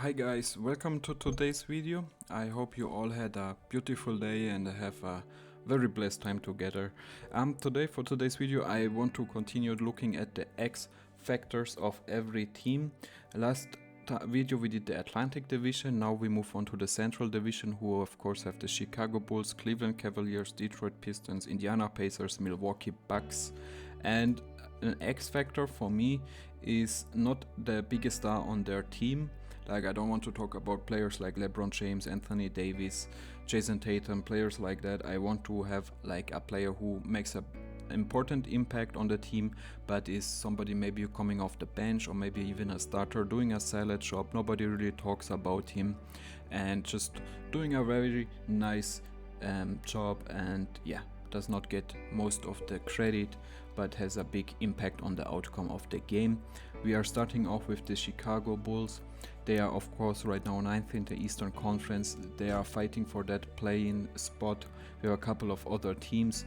Hi guys, welcome to today's video. I hope you all had a beautiful day and have a very blessed time together. For today's video I want to continue looking at the X factors of every team. Last video we did the Atlantic Division, now we move on to the Central Division, who of course have the Chicago Bulls, Cleveland Cavaliers, Detroit Pistons, Indiana Pacers, Milwaukee Bucks. And an X factor for me is not the biggest star on their team. Like, I don't want to talk about players like LeBron James, Anthony Davis, Jason Tatum, players like that. I want to have like a player who makes an important impact on the team, but is somebody maybe coming off the bench or maybe even a starter doing a salad job. Nobody really talks about him and just doing a very nice job, and does not get most of the credit but has a big impact on the outcome of the game. We are starting off with the Chicago Bulls. They are of course right now 9th in the Eastern Conference. They are fighting for that play-in spot. There are a couple of other teams.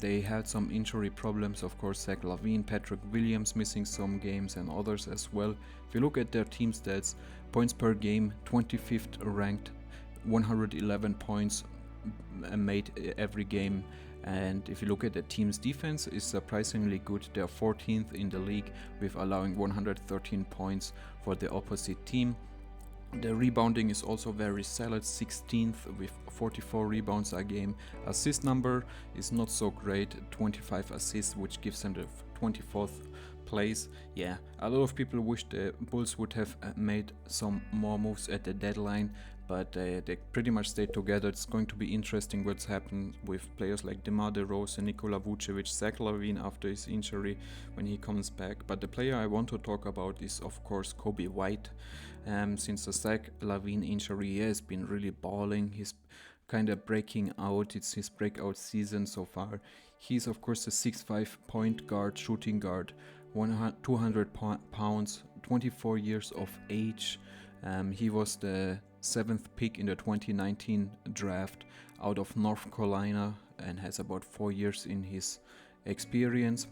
They had some injury problems, of course, Zach LaVine, Patrick Williams missing some games and others as well. If you look at their team stats, points per game, 25th ranked, 111 points made every game. And if you look at the team's defense, is surprisingly good. They are 14th in the league with allowing 113 points for the opposite team. The rebounding is also very solid, 16th with 44 rebounds a game. Assist number is not so great, 25 assists, which gives them the 24th place. Yeah, a lot of people wish the Bulls would have made some more moves at the deadline, but they pretty much stayed together. It's going to be interesting what's happened with players like DeMar DeRozan, Nikola Vucevic, Zach LaVine after his injury when he comes back. But the player I want to talk about is of course Kobe White. Since the Zach LaVine injury, he has been really balling. He's kind of breaking out. It's his breakout season so far. He's of course a 6'5" point guard, shooting guard, 200 pounds, 24 years of age. He was the 7th pick in the 2019 draft out of North Carolina and has about 4 years in his experience.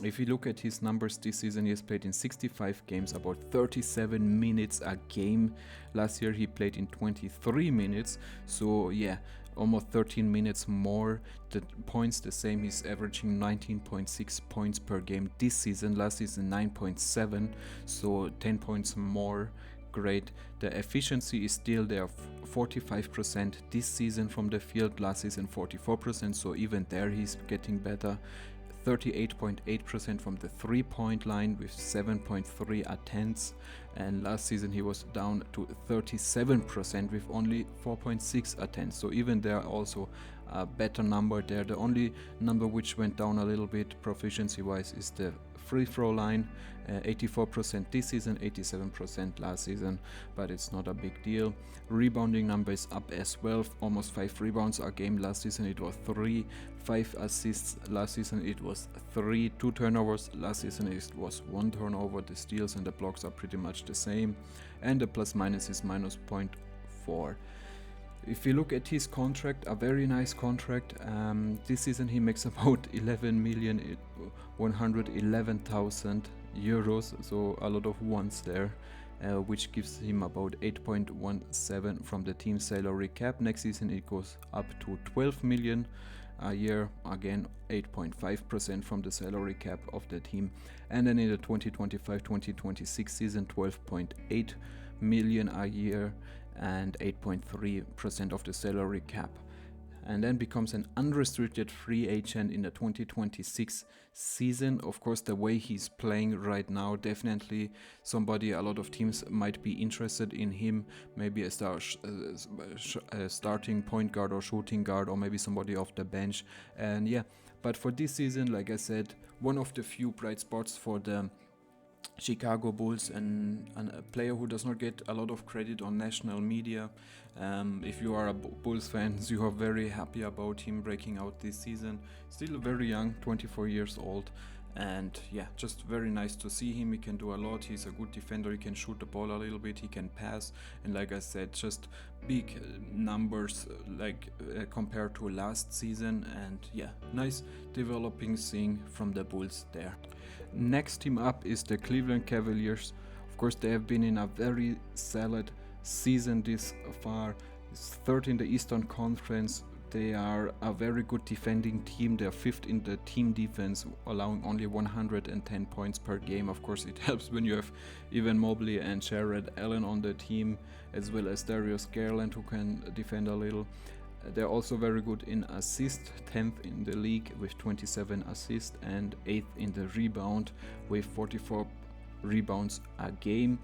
If you look at his numbers this season, he has played in 65 games, about 37 minutes a game. Last year he played in 23 minutes, so yeah, almost 13 minutes more. The points the same, he's averaging 19.6 points per game this season. Last season 9.7, so 10 points more. Great. The efficiency is still there, 45% this season from the field, last season 44%, so even there he's getting better. 38.8% from the 3-point line with 7.3 attempts, and last season he was down to 37% with only 4.6 attempts, so even there also a better number there. The only number which went down a little bit proficiency wise is the free throw line, 84% this season, 87% last season, but it's not a big deal. Rebounding number is up as well, almost 5 rebounds a game. Last season it was 3, 5 assists last season it was 3, 2 turnovers last season it was 1 turnover. The steals and the blocks are pretty much the same, and the plus minus is minus 0.4. If you look at his contract, a very nice contract. This season he makes about 11,111,000 euros, so a lot of ones there, which gives him about 8.17 from the team salary cap. Next season it goes up to 12 million a year, again 8.5% from the salary cap of the team, and then in the 2025-2026 season 12.8 million a year and 8.3% of the salary cap, and then becomes an unrestricted free agent in the 2026 season. Of course, the way he's playing right now, definitely somebody, a lot of teams might be interested in him, maybe a starting point guard or shooting guard, or maybe somebody off the bench. And yeah, but for this season, like I said, one of the few bright spots for the Chicago Bulls, and a player who does not get a lot of credit on national media. If you are a Bulls fan, you are very happy about him breaking out this season. Still very young, 24 years old, and yeah, just very nice to see him. He can do a lot. He's a good defender. He can shoot the ball a little bit. He can pass, and like I said, just big numbers compared to last season. And yeah, nice developing thing from the Bulls there. Next team up is the Cleveland Cavaliers. course, they have been in a very solid season this far. It's third in the Eastern Conference. They are a very good defending team. They're fifth in the team defense, allowing only 110 points per game. Of course, it helps when you have Evan Mobley and Jared Allen on the team, as well as Darius Garland, who can defend a little. They're also very good in assist, 10th in the league with 27 assists, and 8th in the rebound with 44 rebounds a game.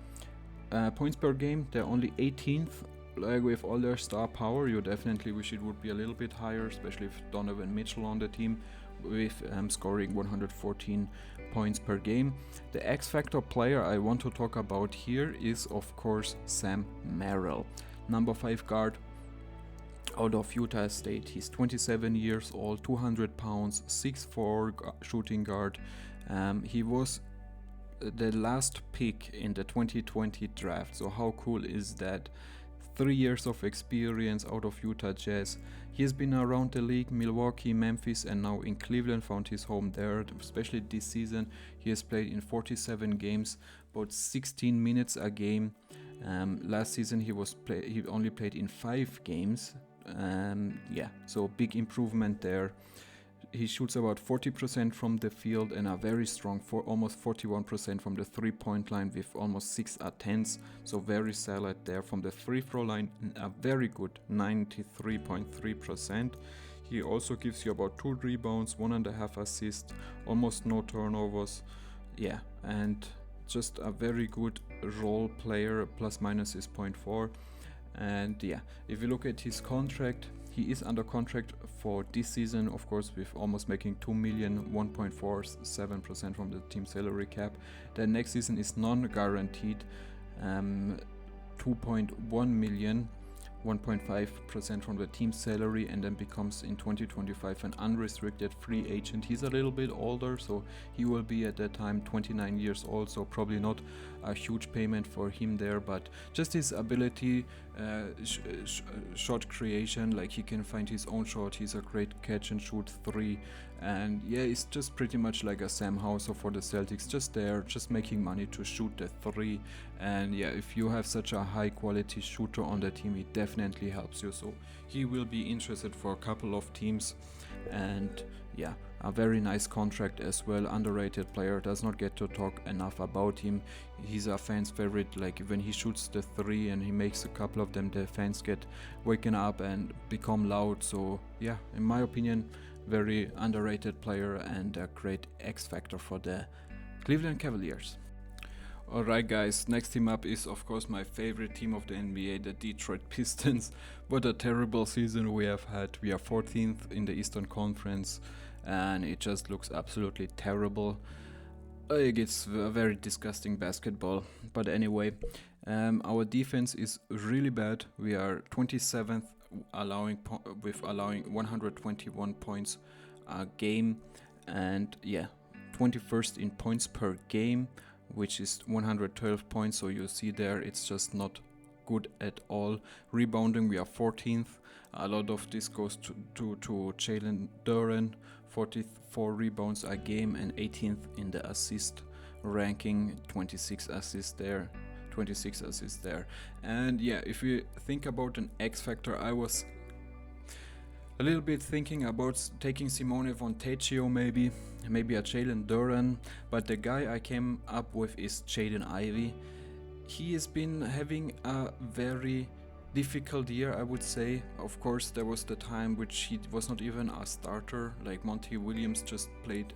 Points per game, they're only 18th. Like with all their star power, you definitely wish it would be a little bit higher, especially with Donovan Mitchell on the team, with scoring 114 points per game. The Xfactor player I want to talk about here is, of course, Sam Merrill, number 5 guard out of Utah State. He's 27 years old, 200 pounds, 6'4" shooting guard. He was the last pick in the 2020 draft, so how cool is that? 3 years of experience out of Utah Jazz. He has been around the league, Milwaukee, Memphis, and now in Cleveland, found his home there. Especially this season, he has played in 47 games, about 16 minutes a game. Last season he only played in 5 games. So big improvement there. He shoots about 40% from the field and a very strong almost 41% from the 3-point line with almost 6 attempts. So very solid there from the free throw line, a very good 93.3%. He also gives you about 2 rebounds, 1.5 assists, almost no turnovers. Yeah, and just a very good role player, plus minus is 0.4. And yeah, if you look at his contract, he is under contract for this season, of course, with almost making $2 million, 1.47% from the team salary cap. The next season is non-guaranteed, 2.1 million, 1.5% from the team salary, and then becomes in 2025 an unrestricted free agent. He's a little bit older, so he will be at that time 29 years old, so probably not a huge payment for him there, but just his ability, shot creation, like he can find his own shot. He's a great catch and shoot 3, and yeah, it's just pretty much like a Sam Hauser for the Celtics, just there, just making money to shoot the 3. And yeah, if you have such a high quality shooter on the team, it definitely helps you. So he will be interested for a couple of teams, and yeah, a very nice contract as well. Underrated player, does not get to talk enough about him. He's a fan's favorite. Like when he shoots the 3 and he makes a couple of them, the fans get waken up and become loud. So yeah, in my opinion, very underrated player and a great X factor for the Cleveland Cavaliers. Alright guys, next team up is of course my favorite team of the NBA, the Detroit Pistons. What a terrible season we have had. We are 14th in the Eastern Conference and it just looks absolutely terrible. It's a very disgusting basketball, but anyway, our defense is really bad. We are 27th allowing 121 points a game, and yeah, 21st in points per game, which is 112 points. So you see there, it's just not good at all. Rebounding, we are 14th. A lot of this goes to Jalen Duren, 44 rebounds a game, and 18th in the assist ranking, 26 assists there. And yeah, if you think about an X factor, I was a little bit thinking about taking Simone Fontecchio, maybe a Jalen Duren, but the guy I came up with is Jaden Ivey. He has been having a very difficult year, I would say. Of course, there was the time which he was not even a starter, like Monty Williams just played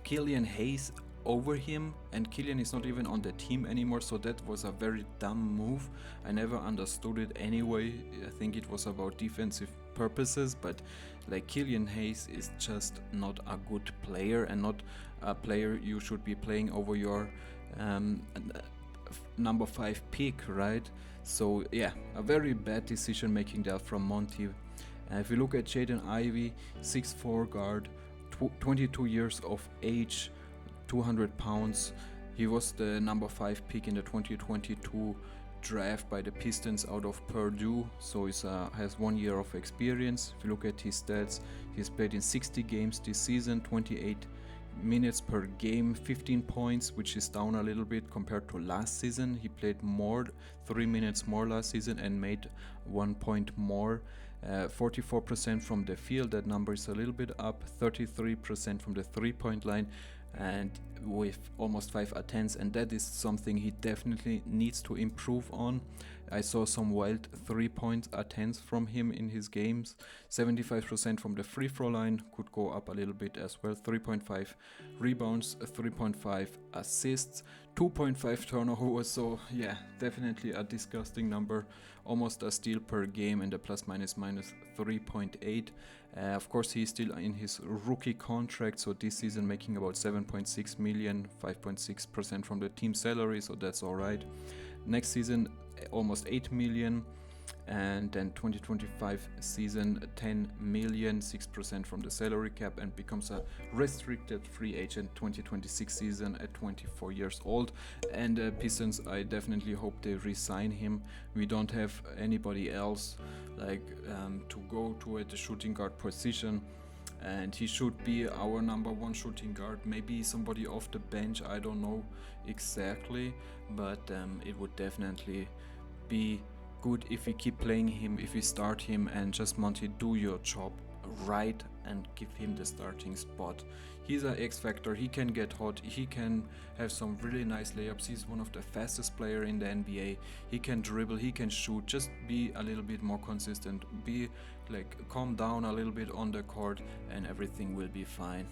Killian Hayes over him, and Killian is not even on the team anymore, so that was a very dumb move. I never understood it anyway. I think it was about defensive purposes, but like Killian Hayes is just not a good player and not a player you should be playing over your number 5 pick, right? So yeah, a very bad decision making there from Monty. If you look at Jaden Ivey, 6'4" guard, 22 years of age, 200 pounds. He was the number 5 pick in the 2022 draft by the Pistons out of Purdue, so he has 1 year of experience. If you look at his stats, he's played in 60 games this season, 28 minutes per game, 15 points, which is down a little bit compared to last season. He played more, 3 minutes more last season and made 1 point more. 44% from the field, that number is a little bit up, 33% from the 3-point line, and with almost 5 attempts, and that is something he definitely needs to improve on. I saw some wild 3-point attempts from him in his games. 75% from the free throw line, could go up a little bit as well. 3.5 rebounds, 3.5 assists, 2.5 turnovers. So yeah, definitely a disgusting number. Almost a steal per game, and the plus minus 3.8. Of course, he's still in his rookie contract, so this season making about 7.6 million, 5.6% from the team salary, so that's all right. Next season, almost 8 million, and then 2025 season 10 million, 6% from the salary cap, and becomes a restricted free agent 2026 season at 24 years old. And Pistons, I definitely hope they re-sign him. We don't have anybody else like to go to at the shooting guard position, and he should be our number one shooting guard. Maybe somebody off the bench, I don't know exactly, but it would definitely be good if we keep playing him, if we start him, and just Monty, do your job right and give him the starting spot. He's an X factor, he can get hot, he can have some really nice layups, he's one of the fastest player in the NBA, he can dribble, he can shoot. Just be a little bit more consistent, be like calm down a little bit on the court, and everything will be fine.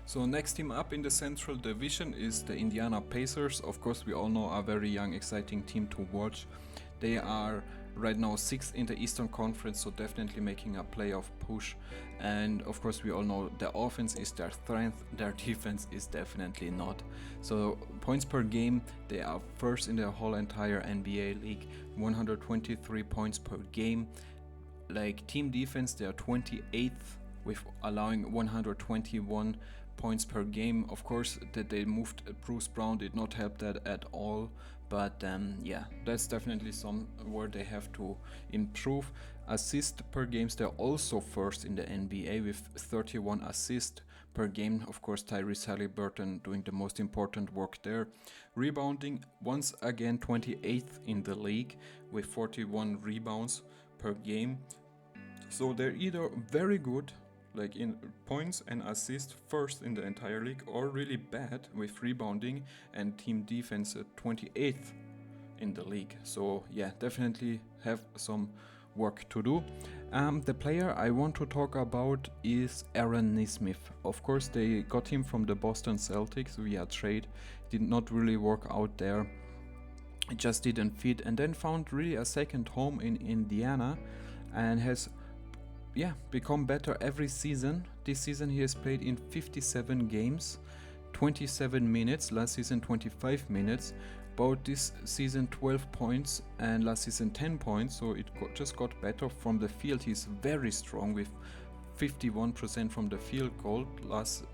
So next team up in the Central Division is the Indiana Pacers. Of course, we all know a very young, exciting team to watch. They are right now 6th in the Eastern Conference, so definitely making a playoff push. And of course, we all know the offense is their strength, their defense is definitely not. So points per game, they are first in the whole entire NBA league, 123 points per game. Like team defense, they are 28th with allowing 121 points per game. Of course, that they moved Bruce Brown did not help that at all, but yeah, that's definitely somewhere they have to improve. Assist per games, they're also first in the NBA with 31 assists per game. Of course, Tyrese Halliburton doing the most important work there. Rebounding, once again 28th in the league with 41 rebounds per game. So they're either very good, like in points and assists, first in the entire league, or really bad with rebounding and team defense at 28th in the league. So yeah, definitely have some work to do. The player I want to talk about is Aaron Nesmith. Of course, they got him from the Boston Celtics via trade. Did not really work out there. It just didn't fit, and then found really a second home in Indiana, and has become better every season. This season he has played in 57 games, 27 minutes, last season 25 minutes, both this season 12 points and last season 10 points, so it just got better from the field. He's very strong with 51% from the field goal, last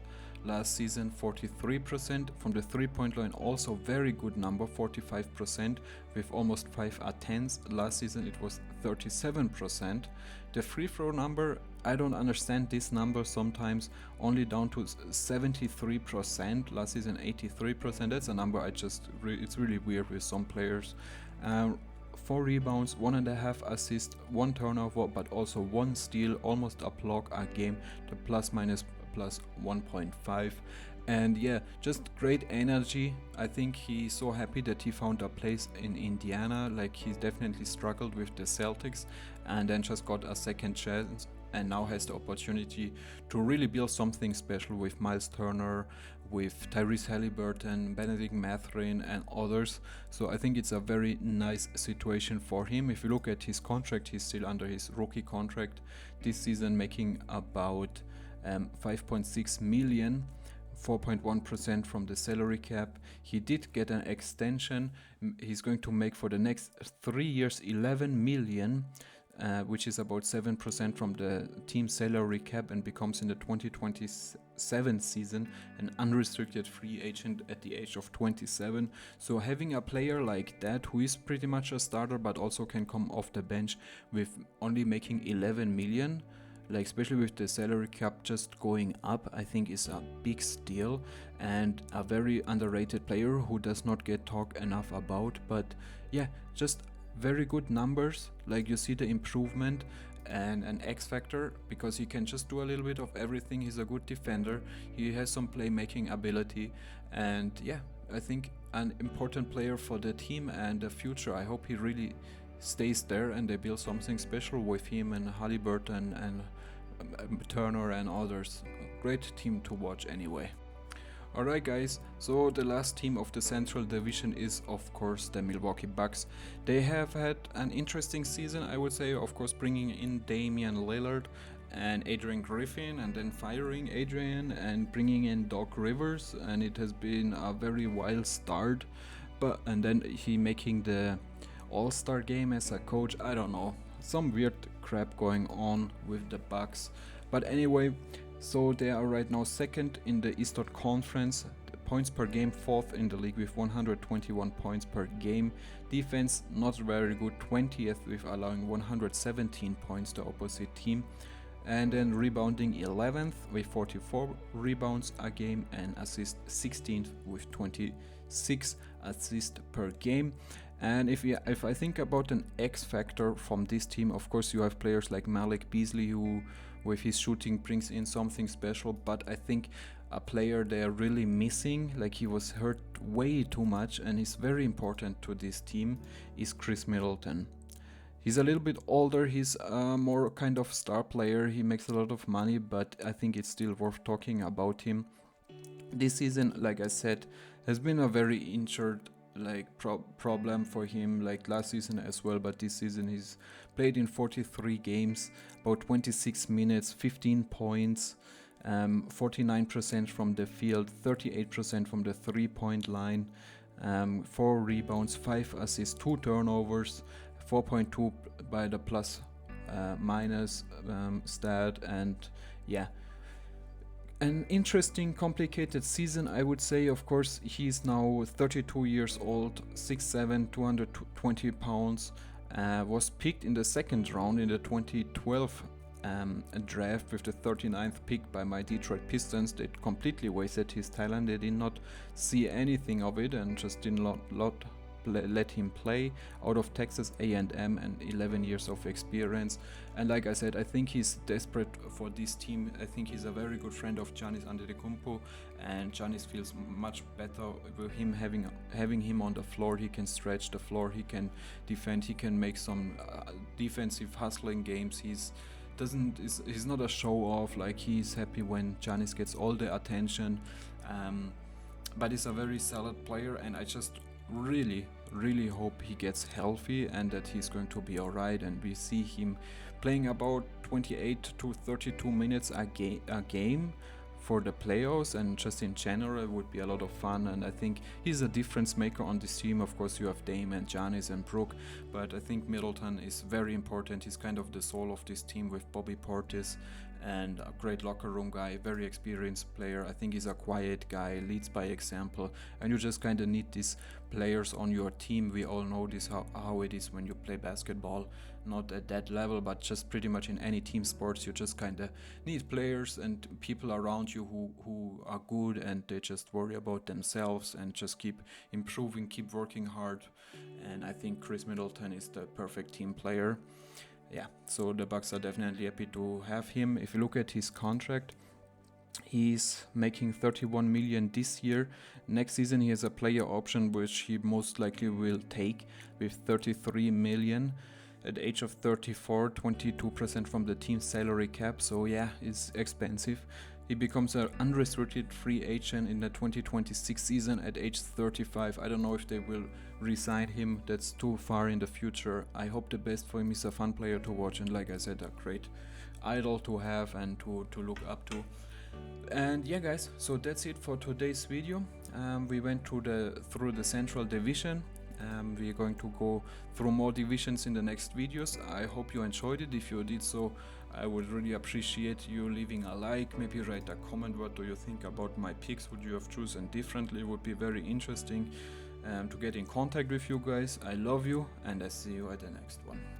season 43%. From the 3-point line, also very good number, 45% with almost 5 attempts. Last season it was 37%. The free throw number, I don't understand this number sometimes, only down to 73%. Last season 83%. That's a number it's really weird with some players. 4 rebounds, 1.5 assists, 1 turnover, but also 1 steal, almost a block a game. The plus 1.5. And yeah, just great energy. I think he's so happy that he found a place in Indiana. Like, he definitely struggled with the Celtics and then just got a second chance, and now has the opportunity to really build something special with Miles Turner, with Tyrese Halliburton, Benedict Mathurin and others. So I think it's a very nice situation for him. If you look at his contract, he's still under his rookie contract this season, making about 5.6 million, 4.1% from the salary cap. He did get an extension. He's going to make for the next 3 years 11 million, which is about 7% from the team salary cap, and becomes in the 2027 season an unrestricted free agent at the age of 27. So having a player like that, who is pretty much a starter but also can come off the bench with only making 11 million, like especially with the salary cap just going up, I think is a big steal and a very underrated player who does not get talked enough about. But yeah, just very good numbers, like you see the improvement and an X factor because he can just do a little bit of everything. He's a good defender, he has some playmaking ability, and yeah, I think an important player for the team and the future. I hope he really stays there and they build something special with him and Halliburton and Turner and others. Great team to watch anyway. Alright guys, so the last team of the Central Division is of course the Milwaukee Bucks. They have had an interesting season, I would say, of course bringing in Damian Lillard and Adrian Griffin and then firing Adrian and bringing in Doc Rivers, and it has been a very wild start. And then he making the All-Star game as a coach. I don't know, some weird crap going on with the Bucks. But anyway, so they are right now second in the Eastern Conference, points per game, fourth in the league with 121 points per game. Defense not very good, 20th with allowing 117 points to opposite team. And then rebounding 11th with 44 rebounds a game, and assist 16th with 26 assists per game. And if I think about an X factor from this team, of course you have players like Malik Beasley who with his shooting brings in something special, but I think a player they are really missing, like he was hurt way too much and is very important to this team, is Chris Middleton. He's a little bit older, he's a more kind of star player, he makes a lot of money, but I think it's still worth talking about him. This season, like I said, has been a very injured problem for him, like last season as well, but this season he's played in 43 games, about 26 minutes, 15 points, 49% from the field, 38% from the 3-point line, 4 rebounds, 5 assists, 2 turnovers, 4.2 by the plus minus stat, and yeah, an interesting, complicated season, I would say. Of course, he's now 32 years old, 6'7", 220 pounds, was picked in the second round in the 2012 draft with the 39th pick by my Detroit Pistons. They completely wasted his talent. They did not see anything of it and just did not let him play. Out of Texas A&M and 11 years of experience. And like I said, I think he's desperate for this team. I think he's a very good friend of Giannis Antetokounmpo, and Giannis feels much better with him having him on the floor. He can stretch the floor, he can defend, he can make some defensive hustling games. He's not a show off, like he's happy when Giannis gets all the attention, but he's a very solid player, and I just really hope he gets healthy and that he's going to be alright, and we see him playing about 28 to 32 minutes a game for the playoffs, and just in general it would be a lot of fun. And I think he's a difference maker on this team. Of course you have Dame and Giannis and Brook, but I think Middleton is very important. He's kind of the soul of this team with Bobby Portis, and a great locker room guy, very experienced player. I think he's a quiet guy, leads by example, and you just kind of need these players on your team. We all know this, how it is when you play basketball, not at that level, but just pretty much in any team sports. You just kind of need players and people around you who are good, and they just worry about themselves and just keep improving, keep working hard. And I think Chris Middleton is the perfect team player. Yeah, so the Bucks are definitely happy to have him. If you look at his contract, he's making 31 million this year. Next season he has a player option which he most likely will take with 33 million. At the age of 34, 22% from the team's salary cap, so yeah, it's expensive. He becomes an unrestricted free agent in the 2026 season at age 35. I don't know if they will re-sign him, that's too far in the future. I hope the best for him. He's a fun player to watch, and like I said, a great idol to have and to look up to. And yeah guys, so that's it for today's video. We went through the Central Division. We're going to go through more divisions in the next videos. I hope you enjoyed it. If you did so, I would really appreciate you leaving a like, maybe write a comment. What do you think about my picks? Would you have chosen differently? It would be very interesting to get in contact with you guys. I love you, and I see you at the next one.